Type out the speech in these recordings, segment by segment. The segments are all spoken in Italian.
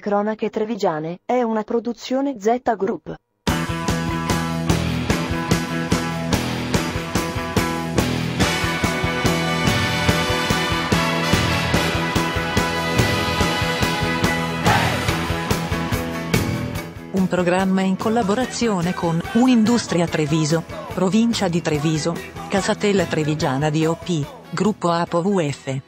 Cronache Trevigiane è una produzione Z Group. Un programma in collaborazione con Un'Industria Treviso, Provincia di Treviso, Casatella Trevigiana DOP, Gruppo APOVF.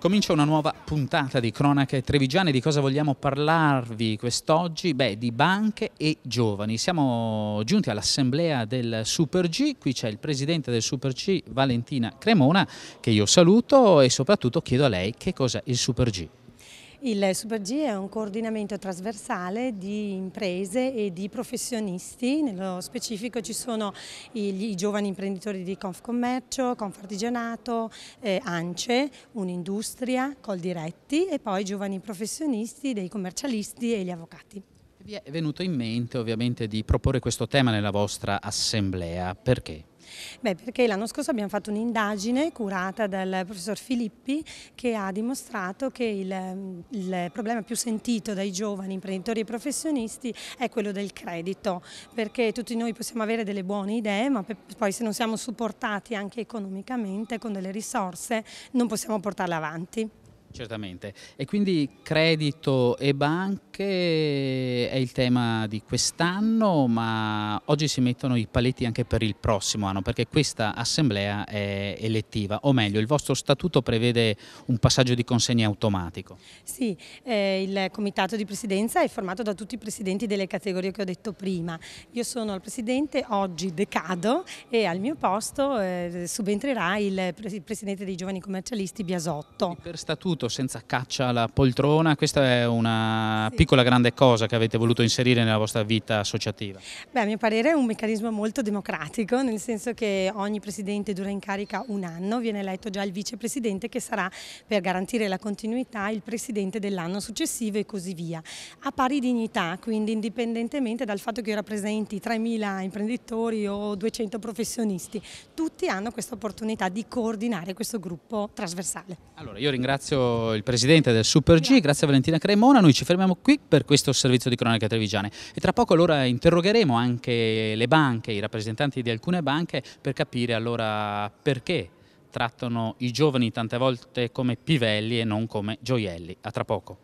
Comincia una nuova puntata di Cronache Trevigiane. Di cosa vogliamo parlarvi quest'oggi? Di banche e giovani. Siamo giunti all'assemblea del Super G, qui c'è il presidente del Super G, Valentina Cremona, che io saluto e soprattutto chiedo a lei che cos'è il Super G. Il Super G è un coordinamento trasversale di imprese e di professionisti, nello specifico ci sono i giovani imprenditori di Confcommercio, Confartigianato, ANCE, Un'Industria, Coldiretti e poi giovani professionisti dei commercialisti e gli avvocati. Vi è venuto in mente ovviamente di proporre questo tema nella vostra assemblea, perché? Perché l'anno scorso abbiamo fatto un'indagine curata dal professor Filippi che ha dimostrato che il problema più sentito dai giovani imprenditori e professionisti è quello del credito, perché tutti noi possiamo avere delle buone idee, ma poi se non siamo supportati anche economicamente con delle risorse non possiamo portarle avanti. Certamente, e quindi credito e banche è il tema di quest'anno, ma oggi si mettono i paletti anche per il prossimo anno, perché questa assemblea è elettiva, o meglio, il vostro statuto prevede un passaggio di consegna automatico. Sì, il comitato di presidenza è formato da tutti i presidenti delle categorie che ho detto prima. Io sono il presidente, oggi decado e al mio posto subentrerà il presidente dei giovani commercialisti Biasotto. Per statuto, senza caccia alla poltrona, questa è una piccola grande cosa che avete voluto inserire nella vostra vita associativa. A mio parere è un meccanismo molto democratico, nel senso che ogni presidente dura in carica un anno, viene eletto già il vicepresidente che sarà, per garantire la continuità, il presidente dell'anno successivo e così via. A pari dignità, quindi indipendentemente dal fatto che io rappresenti 3.000 imprenditori o 200 professionisti, tutti hanno questa opportunità di coordinare questo gruppo trasversale. Allora, io ringrazio il presidente del Super G, grazie a Valentina Cremona. Noi ci fermiamo qui per questo servizio di Cronache Trevigiane e tra poco allora interrogheremo anche le banche, i rappresentanti di alcune banche, per capire allora perché trattano i giovani tante volte come pivelli e non come gioielli. A tra poco.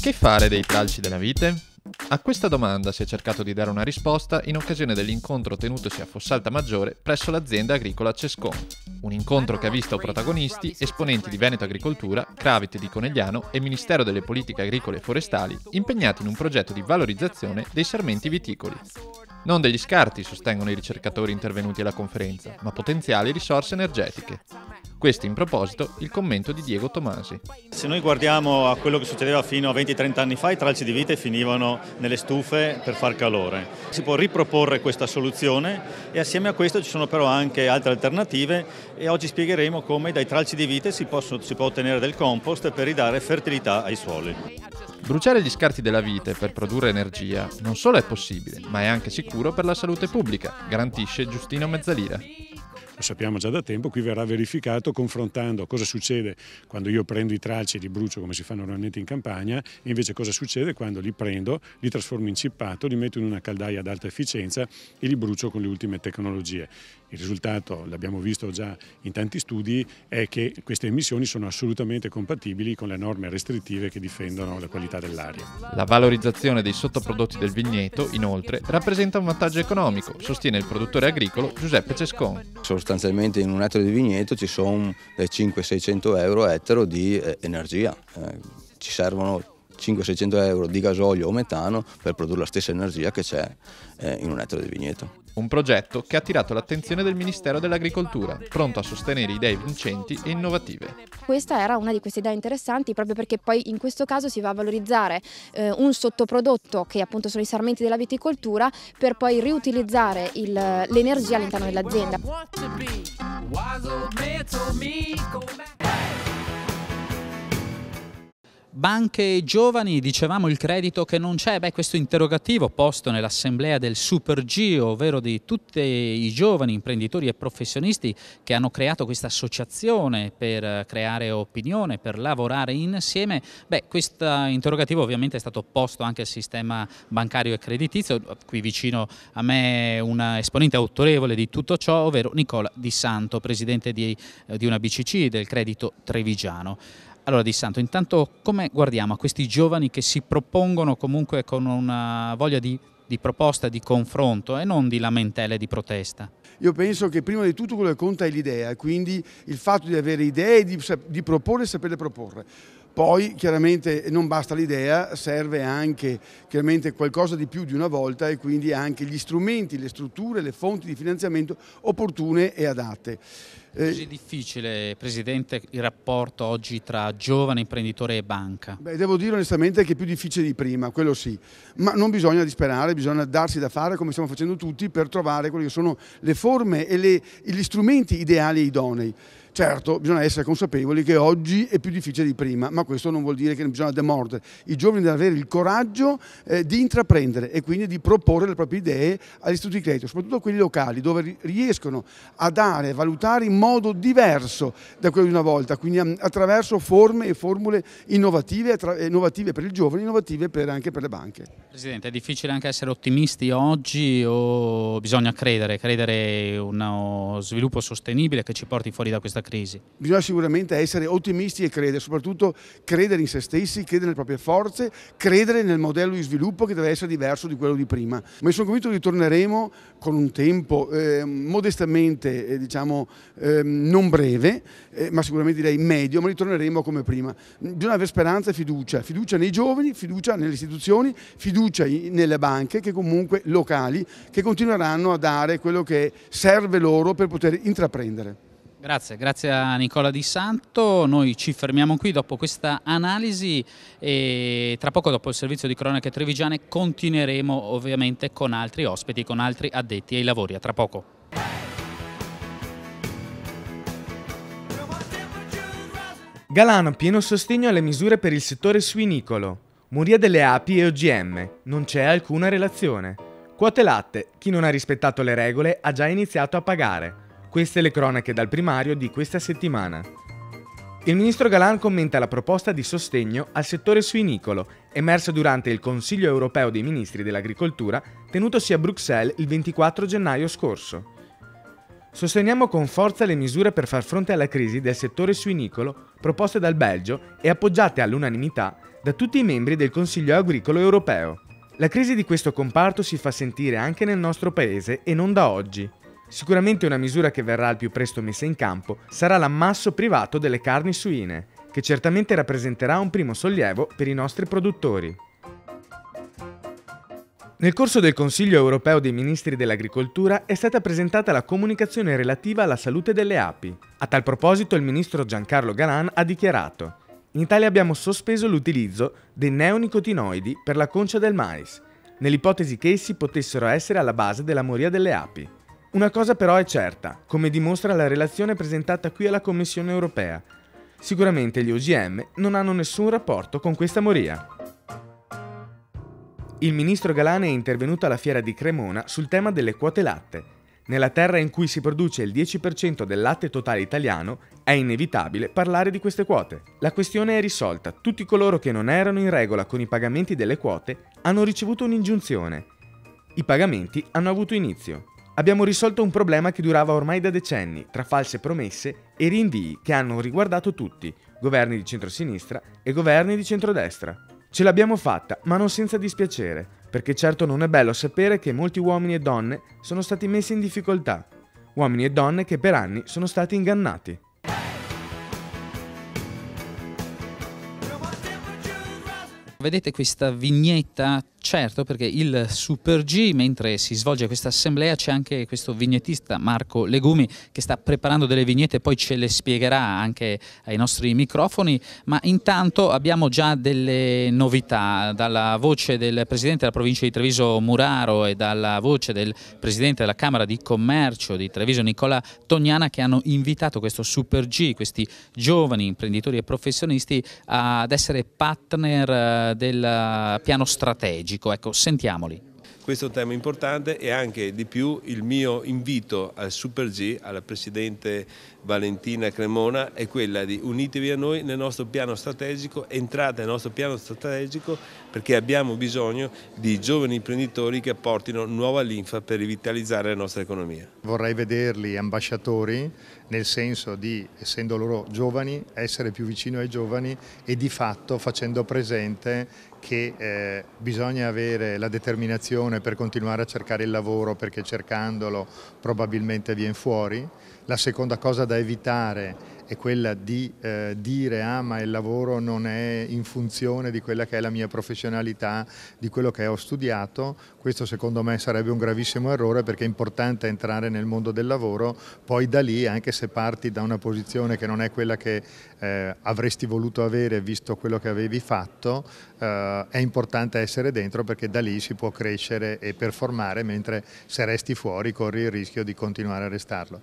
Che fare dei tralci della vite? A questa domanda si è cercato di dare una risposta in occasione dell'incontro tenutosi a Fossalta-Maggiore presso l'azienda agricola Cescon. Un incontro che ha visto protagonisti esponenti di Veneto Agricoltura, Cravit di Conegliano e Ministero delle Politiche Agricole e Forestali impegnati in un progetto di valorizzazione dei sermenti viticoli. Non degli scarti, sostengono i ricercatori intervenuti alla conferenza, ma potenziali risorse energetiche. Questo in proposito il commento di Diego Tomasi. Se noi guardiamo a quello che succedeva fino a 20-30 anni fa, i tralci di vite finivano nelle stufe per far calore. Si può riproporre questa soluzione e assieme a questo ci sono però anche altre alternative e oggi spiegheremo come dai tralci di vite si può ottenere del compost per ridare fertilità ai suoli. Bruciare gli scarti della vite per produrre energia non solo è possibile, ma è anche sicuro per la salute pubblica, garantisce Giustino Mezzalira. Lo sappiamo già da tempo, qui verrà verificato confrontando cosa succede quando io prendo i tralci e li brucio come si fa normalmente in campagna e invece cosa succede quando li prendo, li trasformo in cippato, li metto in una caldaia ad alta efficienza e li brucio con le ultime tecnologie. Il risultato, l'abbiamo visto già in tanti studi, è che queste emissioni sono assolutamente compatibili con le norme restrittive che difendono la qualità dell'aria. La valorizzazione dei sottoprodotti del vigneto, inoltre, rappresenta un vantaggio economico, sostiene il produttore agricolo Giuseppe Cescon. Sostanzialmente in un ettaro di vigneto ci sono dai 500-600 euro ettaro di energia. Ci servono 500-600 euro di gasolio o metano per produrre la stessa energia che c'è in un ettaro di vigneto. Un progetto che ha attirato l'attenzione del Ministero dell'Agricoltura, pronto a sostenere idee vincenti e innovative. Questa era una di queste idee interessanti proprio perché poi in questo caso si va a valorizzare un sottoprodotto che appunto sono i sarmenti della viticoltura per poi riutilizzare l'energia all'interno dell'azienda. Banche e giovani, dicevamo il credito che non c'è, questo interrogativo posto nell'assemblea del Super G, ovvero di tutti i giovani imprenditori e professionisti che hanno creato questa associazione per creare opinione, per lavorare insieme, questo interrogativo ovviamente è stato posto anche al sistema bancario e creditizio. Qui vicino a me un esponente autorevole di tutto ciò, ovvero Nicola Di Santo, presidente di una BCC, del Credito Trevigiano. Allora Di Santo, intanto come guardiamo a questi giovani che si propongono comunque con una voglia di proposta, di confronto e non di lamentele, di protesta? Io penso che prima di tutto quello che conta è l'idea, e quindi il fatto di avere idee, di proporre e saperle proporre. Poi chiaramente non basta l'idea, serve anche chiaramente qualcosa di più di una volta e quindi anche gli strumenti, le strutture, le fonti di finanziamento opportune e adatte. Così difficile, Presidente, il rapporto oggi tra giovane imprenditore e banca? Devo dire onestamente che è più difficile di prima, quello sì, ma non bisogna disperare, bisogna darsi da fare come stiamo facendo tutti per trovare quelle che sono le forme e gli strumenti ideali e idonei. Certo, bisogna essere consapevoli che oggi è più difficile di prima, ma questo non vuol dire che bisogna demordere. I giovani devono avere il coraggio di intraprendere e quindi di proporre le proprie idee agli istituti di credito, soprattutto quelli locali, dove riescono a dare, a valutare in modo diverso da quello di una volta, quindi attraverso forme e formule innovative per il giovane, innovative anche per le banche. Presidente, è difficile anche essere ottimisti oggi o bisogna credere in uno sviluppo sostenibile che ci porti fuori da questa crisi? Bisogna sicuramente essere ottimisti e credere, soprattutto credere in se stessi, credere nelle proprie forze, credere nel modello di sviluppo che deve essere diverso di quello di prima. Ma sono convinto che ritorneremo con un tempo modestamente, non breve, ma sicuramente direi medio, ma ritorneremo come prima. Bisogna avere speranza e fiducia nei giovani, fiducia nelle istituzioni, fiducia nelle banche che comunque locali, che continueranno a dare quello che serve loro per poter intraprendere. Grazie a Nicola Di Santo, noi ci fermiamo qui dopo questa analisi e tra poco dopo il servizio di cronache trevigiane continueremo ovviamente con altri ospiti, con altri addetti ai lavori. A tra poco. Galan pieno sostegno alle misure per il settore suinicolo. Moria delle api e OGM, non c'è alcuna relazione. Quote latte, chi non ha rispettato le regole ha già iniziato a pagare. Queste le cronache dal primario di questa settimana. Il ministro Galan commenta la proposta di sostegno al settore suinicolo, emersa durante il Consiglio europeo dei ministri dell'agricoltura, tenutosi a Bruxelles il 24 gennaio scorso. Sosteniamo con forza le misure per far fronte alla crisi del settore suinicolo proposte dal Belgio e appoggiate all'unanimità da tutti i membri del Consiglio agricolo europeo. La crisi di questo comparto si fa sentire anche nel nostro paese e non da oggi. Sicuramente una misura che verrà al più presto messa in campo sarà l'ammasso privato delle carni suine, che certamente rappresenterà un primo sollievo per i nostri produttori. Nel corso del Consiglio europeo dei ministri dell'agricoltura è stata presentata la comunicazione relativa alla salute delle api. A tal proposito il ministro Giancarlo Galan ha dichiarato: in Italia abbiamo sospeso l'utilizzo dei neonicotinoidi per la concia del mais, nell'ipotesi che essi potessero essere alla base della moria delle api. Una cosa però è certa, come dimostra la relazione presentata qui alla Commissione europea. Sicuramente gli OGM non hanno nessun rapporto con questa moria. Il ministro Galan è intervenuto alla fiera di Cremona sul tema delle quote latte. Nella terra in cui si produce il 10% del latte totale italiano, è inevitabile parlare di queste quote. La questione è risolta, tutti coloro che non erano in regola con i pagamenti delle quote hanno ricevuto un'ingiunzione. I pagamenti hanno avuto inizio. Abbiamo risolto un problema che durava ormai da decenni, tra false promesse e rinvii che hanno riguardato tutti, governi di centrosinistra e governi di centrodestra. Ce l'abbiamo fatta, ma non senza dispiacere, perché certo non è bello sapere che molti uomini e donne sono stati messi in difficoltà, uomini e donne che per anni sono stati ingannati. Vedete questa vignetta Certo, perché il Super G, mentre si svolge questa assemblea, c'è anche questo vignettista Marco Legumi che sta preparando delle vignette, poi ce le spiegherà anche ai nostri microfoni, ma intanto abbiamo già delle novità dalla voce del presidente della provincia di Treviso Muraro e dalla voce del presidente della Camera di Commercio di Treviso Nicola Tognana, che hanno invitato questo Super G, questi giovani imprenditori e professionisti, ad essere partner del piano strategico. Ecco, sentiamoli. Questo è un tema importante e anche di più il mio invito al Super G, alla Presidente Valentina Cremona, è quella di unitevi a noi nel nostro piano strategico, entrate nel nostro piano strategico perché abbiamo bisogno di giovani imprenditori che apportino nuova linfa per rivitalizzare la nostra economia. Vorrei vederli ambasciatori, nel senso di, essendo loro giovani, essere più vicino ai giovani e di fatto facendo presente che bisogna avere la determinazione per continuare a cercare il lavoro, perché cercandolo probabilmente viene fuori. La seconda cosa da evitare è quella di dire ma il lavoro non è in funzione di quella che è la mia professionalità, di quello che ho studiato. Questo secondo me sarebbe un gravissimo errore, perché è importante entrare nel mondo del lavoro, poi da lì, anche se parti da una posizione che non è quella che avresti voluto avere visto quello che avevi fatto, è importante essere dentro, perché da lì si può crescere e performare, mentre se resti fuori corri il rischio di continuare a restarlo.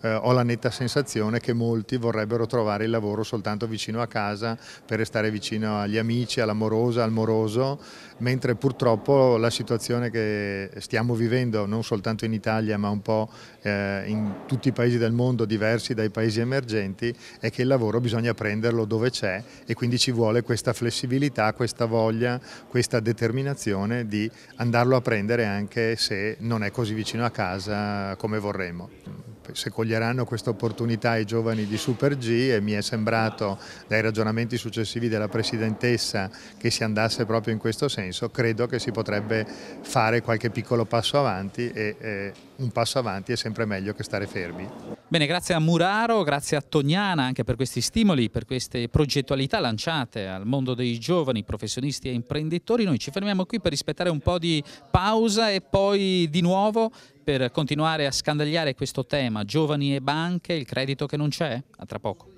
Ho la netta sensazione che molti vorrebbero trovare il lavoro soltanto vicino a casa per restare vicino agli amici, all'amorosa, al moroso, mentre purtroppo la situazione che stiamo vivendo non soltanto in Italia ma un po' in tutti i paesi del mondo diversi dai paesi emergenti è che il lavoro bisogna prenderlo dove c'è, e quindi ci vuole questa flessibilità, questa voglia, questa determinazione di andarlo a prendere anche se non è così vicino a casa come vorremmo. Se coglieranno questa opportunità i giovani di Super G, e mi è sembrato dai ragionamenti successivi della Presidentessa che si andasse proprio in questo senso, credo che si potrebbe fare qualche piccolo passo avanti, e un passo avanti è sempre meglio che stare fermi. Bene, grazie a Muraro, grazie a Tognana anche per questi stimoli, per queste progettualità lanciate al mondo dei giovani professionisti e imprenditori. Noi ci fermiamo qui per rispettare un po' di pausa e poi di nuovo per continuare a scandagliare questo tema, giovani e banche, il credito che non c'è. A tra poco.